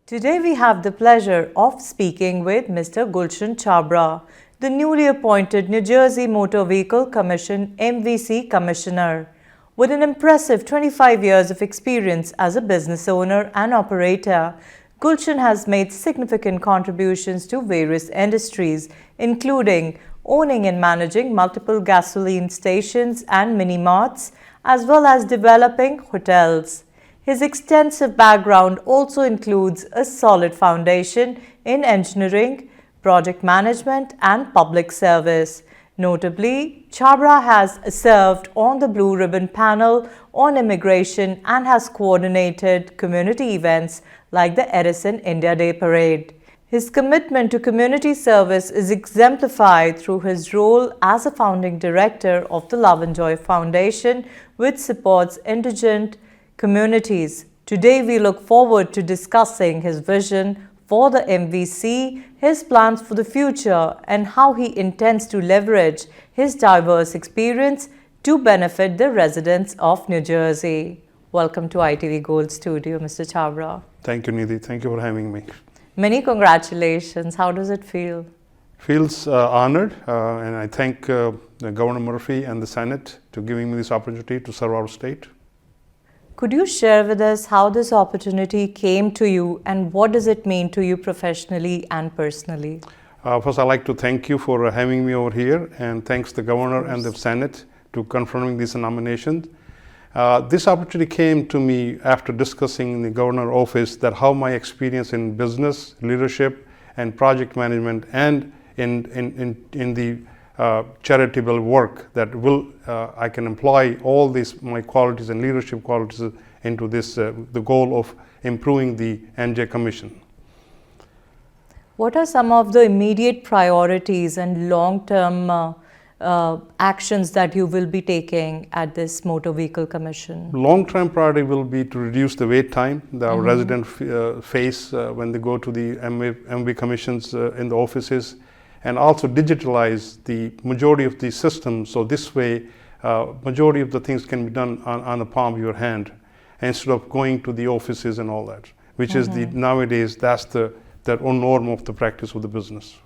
Today we have the pleasure of speaking with Mr. Gulshan Chhabra, the newly appointed New Jersey Motor Vehicle Commission MVC Commissioner. With an impressive 25 years of experience as a business owner and operator, Gulshan has made significant contributions to various industries, including owning and managing multiple gasoline stations and mini-marts, as well as developing hotels. His extensive background also includes a solid foundation in engineering, project management, and public service. Notably, Chhabra has served on the Blue Ribbon panel on immigration and has coordinated community events like the Edison India Day Parade. His commitment to community service is exemplified through his role as a founding director of the Love and Joy Foundation, which supports indigent communities. Today we look forward to discussing his vision for the MVC, his plans for the future, and how he intends to leverage his diverse experience to benefit the residents of New Jersey. Welcome to ITV Gold Studio, Mr. Chhabra. Thank you, Nidhi. Thank you for having me. Many congratulations. How does it feel? Feels honored, and I thank Governor Murphy and the Senate to giving me this opportunity to serve our state. Could you share with us how this opportunity came to you and what does it mean to you professionally and personally? First, I'd like to thank you for having me over here, and thanks the Governor and the Senate to confirming this nomination. This opportunity came to me after discussing in the Governor's office that how my experience in business, leadership, and project management, and in the charitable work that I can employ all these my qualities and leadership qualities into this the goal of improving the NJ Commission. What are some of the immediate priorities and long-term actions that you will be taking at this Motor Vehicle Commission? Long-term priority will be to reduce the wait time that our residents face when they go to the MV commissions in the offices, and also digitalize the majority of the systems. So this way, majority of the things can be done on the palm of your hand instead of going to the offices and all that, which is nowadays that's the norm of the practice of the business.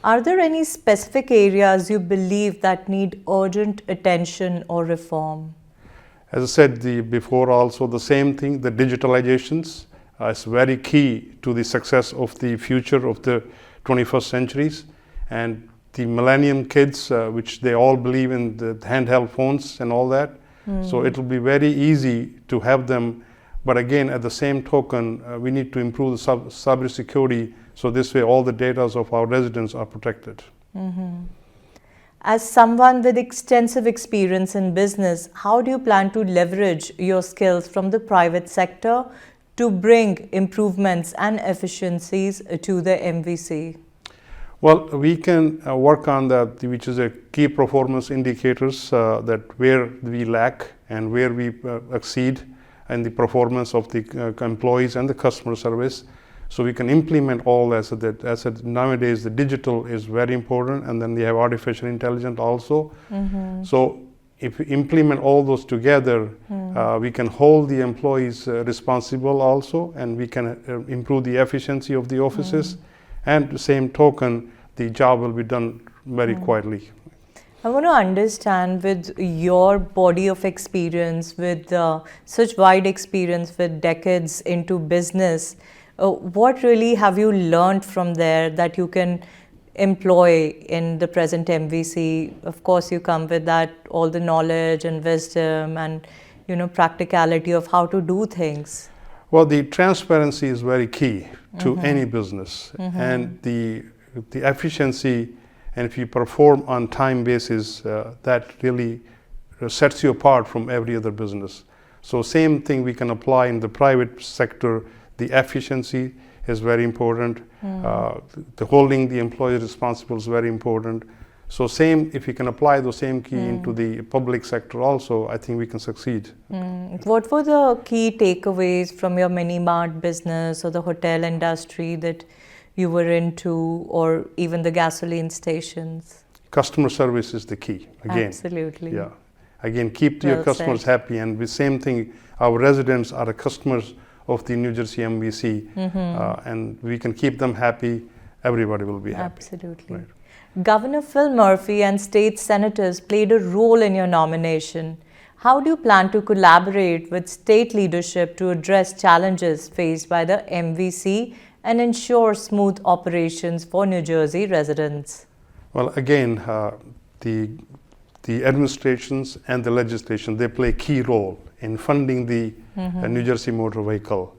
Are there any specific areas you believe that need urgent attention or reform? As I said before, also the same thing, the digitalizations is very key to the success of the future of the 21st centuries, and the millennium kids, which they all believe in the handheld phones and all that. So it will be very easy to have them, but again, at the same token, we need to improve the cybersecurity, so this way all the data of our residents are protected. As someone with extensive experience in business, how do you plan to leverage your skills from the private sector to bring improvements and efficiencies to the MVC? Well, we can work on that, which is a key performance indicators that where we lack and where we exceed in the performance of the employees and the customer service. So we can implement all as nowadays the digital is very important, and then we have artificial intelligence also. So if we implement all those together, we can hold the employees responsible also, and we can improve the efficiency of the offices. And the same token, the job will be done very quietly. I want to understand, with your body of experience, with such wide experience with decades into business, what really have you learned from there that you can employ in the present MVC? Of course, you come with that, all the knowledge and wisdom and practicality of how to do things. Well, the transparency is very key to any business, and the efficiency, and if you perform on time basis, that really sets you apart from every other business. So same thing we can apply in the private sector. The efficiency is very important. The holding the employee responsible is very important. So same, if you can apply the same key into the public sector also, I think we can succeed. What were the key takeaways from your mini-mart business or the hotel industry that you were into, or even the gasoline stations? Customer service is the key, again. Absolutely. Yeah. Again, keep your customers happy, and the same thing, our residents are the customers of the New Jersey MVC, and we can keep them happy, everybody will be happy. Absolutely. Right. Governor Phil Murphy and state senators played a role in your nomination. How do you plan to collaborate with state leadership to address challenges faced by the MVC and ensure smooth operations for New Jersey residents? Well, again, the administrations and the legislation, they play a key role in funding the New Jersey motor vehicle.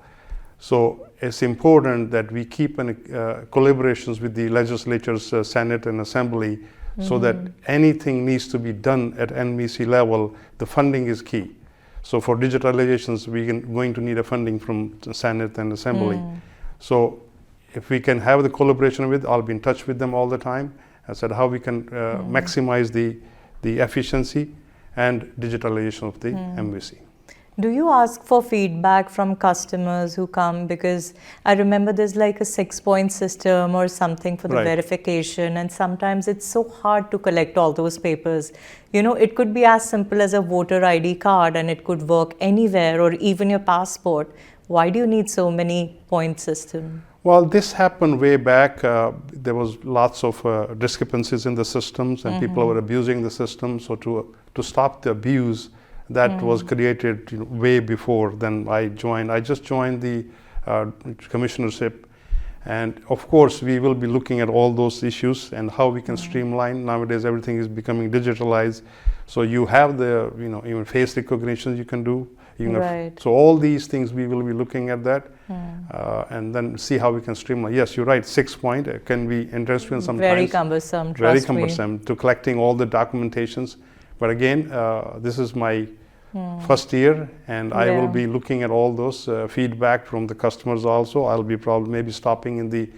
So it's important that we keep collaborations with the legislatures, Senate and Assembly, so that anything needs to be done at MVC level, the funding is key. So for digitalizations, we're going to need a funding from the Senate and Assembly. So if we can have the collaboration with, I'll be in touch with them all the time. I said how we can maximize the efficiency and digitalization of the MVC. Do you ask for feedback from customers who come? Because I remember there's like a 6-point system or something for the verification, and sometimes it's so hard to collect all those papers. You know, it could be as simple as a voter ID card and it could work anywhere, or even your passport. Why do you need so many point system? Well, this happened way back. There was lots of discrepancies in the systems, and people were abusing the system. So to stop the abuse, that was created way before then I joined. I just joined the commissionership, and of course we will be looking at all those issues and how we can streamline. Nowadays everything is becoming digitalized, so you have the even face recognition you can do. So all these things we will be looking at that, and then see how we can streamline. Yes, you're right. 6-point can be interesting sometimes. Very cumbersome. Very cumbersome to collecting all the documentations. But again, this is my first year, and I will be looking at all those feedback from the customers also. I'll be probably maybe stopping in the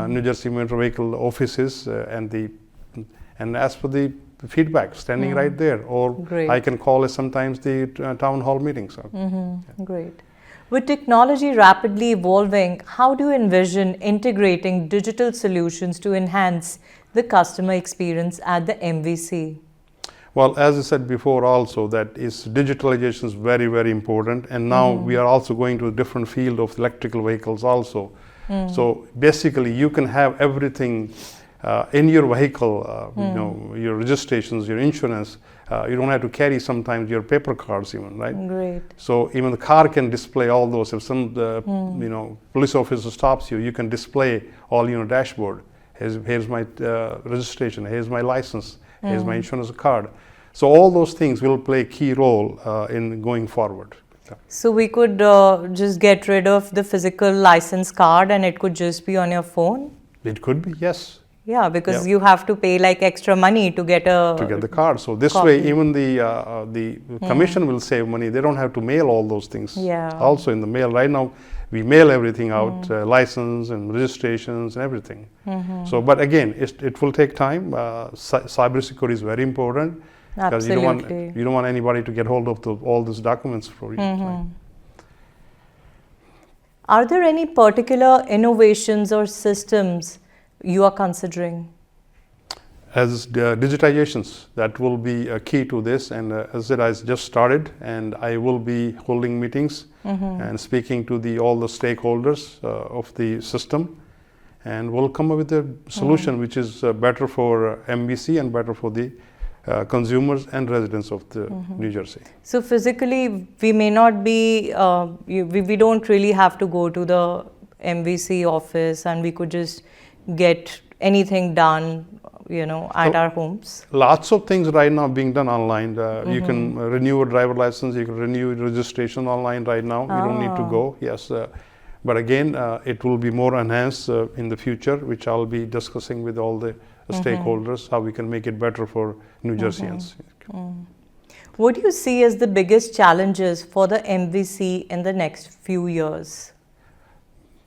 New Jersey Motor Vehicle offices and ask for the feedback, standing right there, or I can call it sometimes the town hall meetings. Great. With technology rapidly evolving, how do you envision integrating digital solutions to enhance the customer experience at the MVC? Well, as I said before also, that is digitalization is very, very important, and now we are also going to a different field of electrical vehicles also. So basically you can have everything in your vehicle, your registrations, your insurance. You don't have to carry sometimes your paper cards even, right? Great. So even the car can display all those. If some police officer stops you, you can display all dashboard. Here's my registration, here's my license, here's my insurance card. So all those things will play a key role in going forward. So we could just get rid of the physical license card and it could just be on your phone? It could be, yes. Yeah, because you have to pay like extra money to get the card. So this way, even the commission will save money. They don't have to mail all those things. Also in the mail right now, we mail everything out, license and registrations and everything. So, but again, it will take time. Cybersecurity is very important because you don't want anybody to get hold of all these documents for you. Are there any particular innovations or systems you are considering? As digitizations, that will be a key to this, and as I said, I just started, and I will be holding meetings and speaking to all the stakeholders of the system, and we'll come up with a solution which is better for MVC and better for the consumers and residents of the New Jersey. So physically, we may not be, we don't really have to go to the MVC office, and we could just get anything done, at our homes. Lots of things right now being done online. You can renew a driver license, you can renew your registration online right now. You don't need to go. Yes, but again, it will be more enhanced in the future, which I'll be discussing with all the stakeholders, how we can make it better for New Jerseyans. What do you see as the biggest challenges for the MVC in the next few years?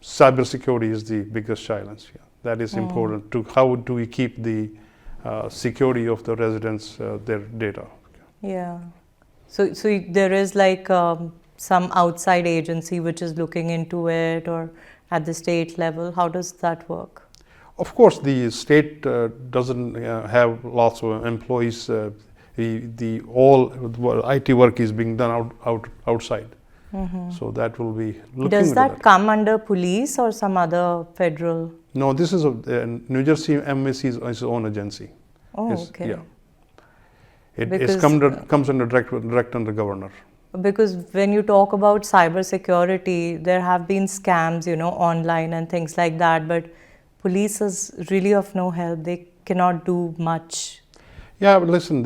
Cybersecurity is the biggest challenge. That is important. How do we keep the security of the residents, their data? Yeah. So there is like some outside agency which is looking into it, or at the state level. How does that work? Of course, the state doesn't have lots of employees. All IT work is being done outside. So that will be looking Does into that come under police or some other federal? No, this is New Jersey MVC is its own agency. Oh, It's- okay. Yeah. It's Because, comes under direct under governor. Because when you talk about cyber security, there have been scams, online and things like that, but police is really of no help. They cannot do much. Yeah, but listen,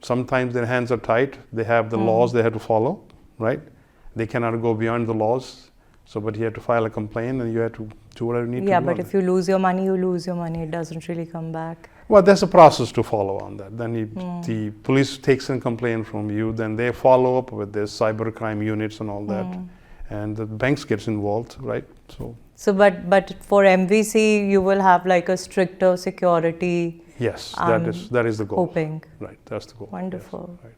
sometimes their hands are tied. They have the laws they have to follow, right? They cannot go beyond the laws. So, but you have to file a complaint and you have to do whatever you need to do. Yeah, but if you lose your money, you lose your money. It doesn't really come back. Well, there's a process to follow on that. Then the police takes a complaint from you, then they follow up with this cybercrime units and all that, and the banks gets involved, right? So, but for MVC, you will have like a stricter security. Yes, that is the goal. Hoping. Right, that's the goal. Wonderful. Yes, right.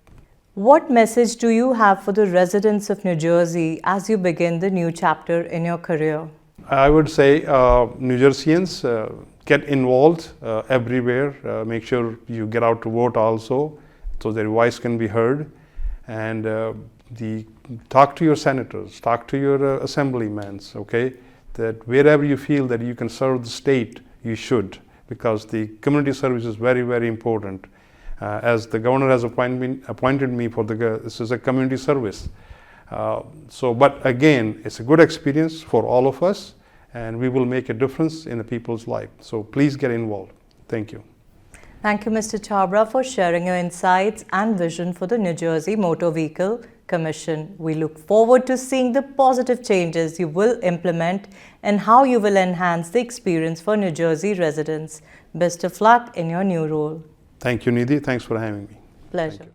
What message do you have for the residents of New Jersey as you begin the new chapter in your career? I would say New Jerseyans get involved everywhere. Make sure you get out to vote also, so their voice can be heard. And talk to your senators, talk to your assemblymen. Okay, that wherever you feel that you can serve the state, you should, because the community service is very, very important. As the governor has appointed me for this is a community service. But again, it's a good experience for all of us, and we will make a difference in the people's life. So please get involved. Thank you. Thank you, Mr. Chhabra, for sharing your insights and vision for the New Jersey Motor Vehicle Commission. We look forward to seeing the positive changes you will implement and how you will enhance the experience for New Jersey residents. Best of luck in your new role. Thank you, Nidhi. Thanks for having me. Pleasure.